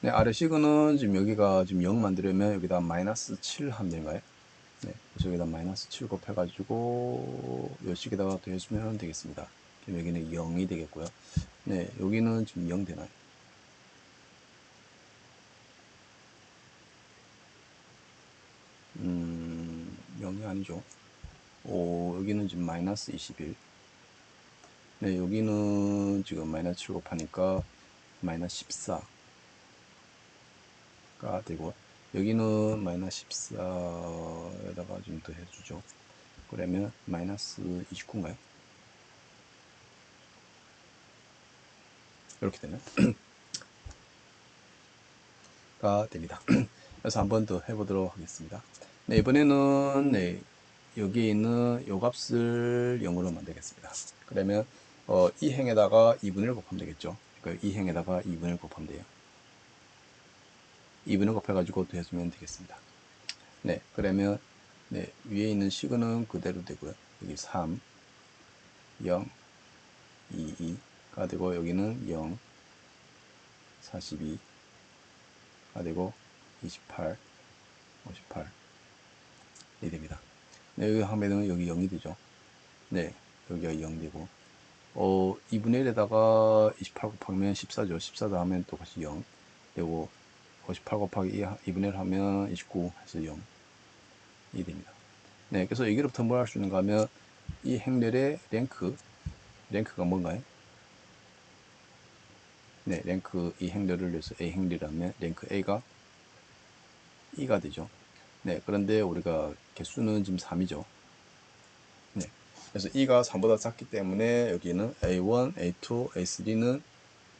네, 아래 시그는 지금 여기가 지금 0 만들려면 여기다 마이너스 7 하면 되는가요? 네, 그래서 여기다 마이너스 7 곱해가지고 요 식에다가 더해주면 되겠습니다. 그럼 여기는 0이 되겠고요. 네, 여기는 지금 0 되나요? 0이 아니죠. 여기는 지금 마이너스 21. 네, 여기는 지금 마이너스 7 곱하니까 마이너스 14가 되고, 여기는 마이너스 14에다가 좀 더 해주죠. 그러면 마이너스 29인가요? 이렇게 되면 가 됩니다. 그래서 한 번 더 해보도록 하겠습니다. 네, 이번에는 네, 여기에 있는 요 값을 0으로 만들겠습니다. 그러면 이 행에다가 2분의 1 곱하면 되겠죠. 그러니까 이 행에다가 2분의 1 곱하면 돼요. 2분의 1 곱해가지고 더해주면 되겠습니다. 네, 그러면 네, 위에 있는 시그는 그대로 되고요. 여기 3, 0, 2, 2가 되고 여기는 0, 42가 되고 28, 58이 됩니다. 네, 여기 하면은 여기 0이 되죠. 네, 여기가 0 되고 2분의 1에다가 28 곱하면 14죠. 14 더하면 똑같이 0 되고 58 곱하기 2분의 1 하면 29 해서 0이 됩니다. 네, 그래서 여기로부터 뭘 할 수 있는가 하면 이 행렬의 랭크가 뭔가요? 네, 랭크 이 행렬을 위해서 A 행렬이라면 랭크 A가 2가 되죠. 네, 그런데 우리가 개수는 지금 3이죠. 네, 그래서 2가 3보다 작기 때문에 여기는 A1, A2, A3는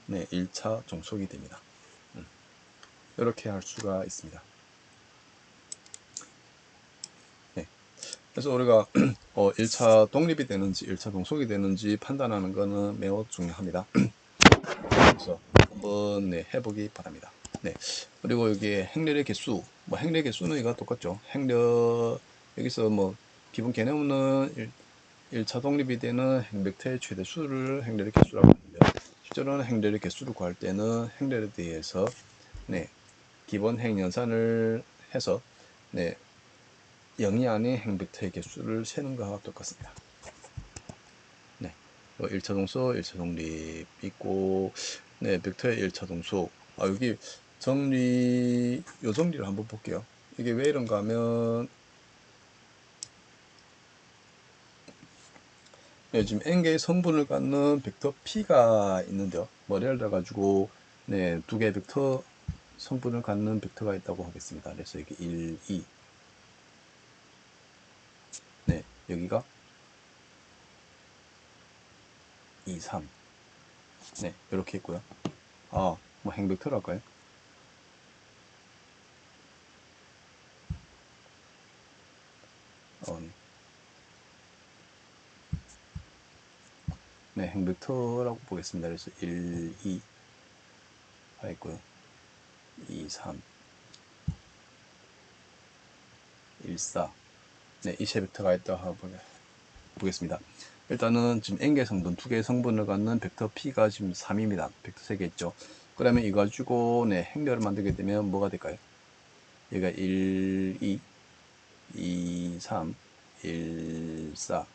네, 1차 종속이 됩니다. 이렇게 할 수가 있습니다. 네, 그래서 우리가 1차 독립이 되는지 1차 종속이 되는지 판단하는 것은 매우 중요합니다. 그래서 한번 네, 해보기 바랍니다. 네, 그리고 여기 행렬의 개수, 뭐 행렬의 개수는 이거 똑같죠. 행렬 여기서 뭐 기본 개념은 1차 독립이 되는 행벡터의 최대 수를 행렬의 개수라고 하는데요. 실제로는 행렬의 개수를 구할 때는 행렬에 대해서 네, 기본 행 연산을 해서 네, 0이 아닌 행벡터의 개수를 세는 것과 똑같습니다. 네, 1차 동속, 1차 독립 있고 네, 벡터의 1차 동속. 여기 요 정리를 한번 볼게요. 이게 왜 이런가 하면 네, 지금 n개의 성분을 갖는 벡터 p가 있는데요. 뭐 예를 들어 가지고 네, 두 개의 벡터 성분을 갖는 벡터가 있다고 하겠습니다. 그래서 이게 1, 2, 네, 여기가 2, 3, 네, 이렇게 있고요. 아, 뭐 행벡터로 할까요? 네. 네, 행벡터라고 보겠습니다. 그래서 1, 2가 있고요. 2, 3, 1, 4. 네, 이 세 벡터가 있다 하고 보겠습니다. 일단은 지금 n개 성분, 두 개의 성분을 갖는 벡터 p가 지금 3입니다. 벡터 3개 있죠. 그러면 이거 가지고 네, 행렬을 만들게 되면 뭐가 될까요? 얘가 1, 2, 2, 3, 1, 4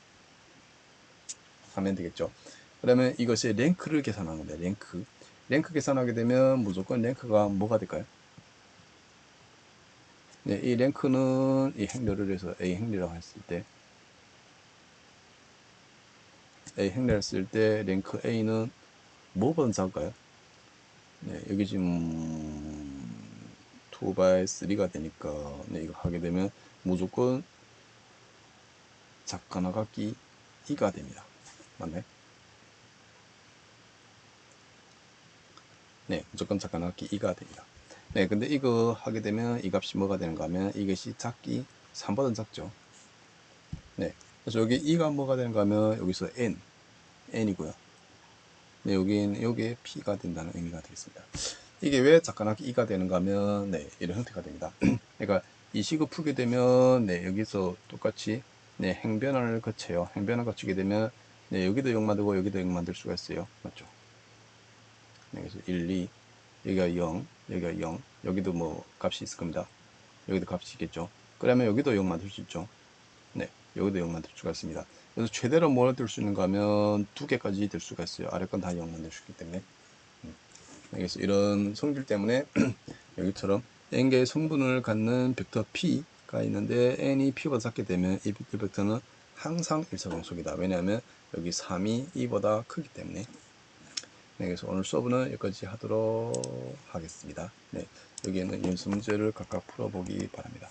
하면 되겠죠. 그러면 이것이 랭크를 계산하는 건데, 랭크 계산하게 되면 무조건 랭크가 뭐가 될까요? 네, 이 랭크는 이 행렬을 해서 A 행렬이라고 했을 때, A 행렬을 쓸 때 랭크 A는 뭐보다 작을까요? 네, 여기 지금 2by 3가 되니까, 네, 이거 하게 되면 무조건 작가 나가기 2가 됩니다. 맞나요? 네, 무조건 작가 나가기 2가 됩니다. 네, 근데 이거 하게 되면 이 값이 뭐가 되는가 하면 이것이 작기 3보다 작죠. 네, 그래서 여기 2가 뭐가 되는가 하면 여기서 n이고요. 네, 여기에 p가 된다는 의미가 되겠습니다. 이게 왜 작가 나가기 2가 되는가 하면 네, 이런 형태가 됩니다. 그러니까 이 식을 풀게 되면 네, 여기서 똑같이 네, 행변을 거쳐요. 행변을 거치게 되면 네, 여기도 0 만들고 여기도 0 만들 수가 있어요. 맞죠? 네, 그래서 1, 2, 여기가 0, 여기가 0, 여기도 뭐 값이 있을 겁니다. 여기도 값이 있겠죠. 그러면 여기도 0 만들 수 있죠. 네, 여기도 0 만들 수가 있습니다. 그래서 최대로 뭘 들 수 있는가 하면 두 개까지 될 수가 있어요. 아래 건 다 0 만들 수 있기 때문에. 그래서 이런 성질 때문에 여기처럼 n개의 성분을 갖는 벡터 p가 있는데 n이 p보다 작게 되면 이 벡터는 항상 일사광속이다. 왜냐하면 여기 3이 2보다 크기 때문에. 네, 그래서 오늘 수업은 여기까지 하도록 하겠습니다. 네, 여기에는 연습 문제를 각각 풀어보기 바랍니다.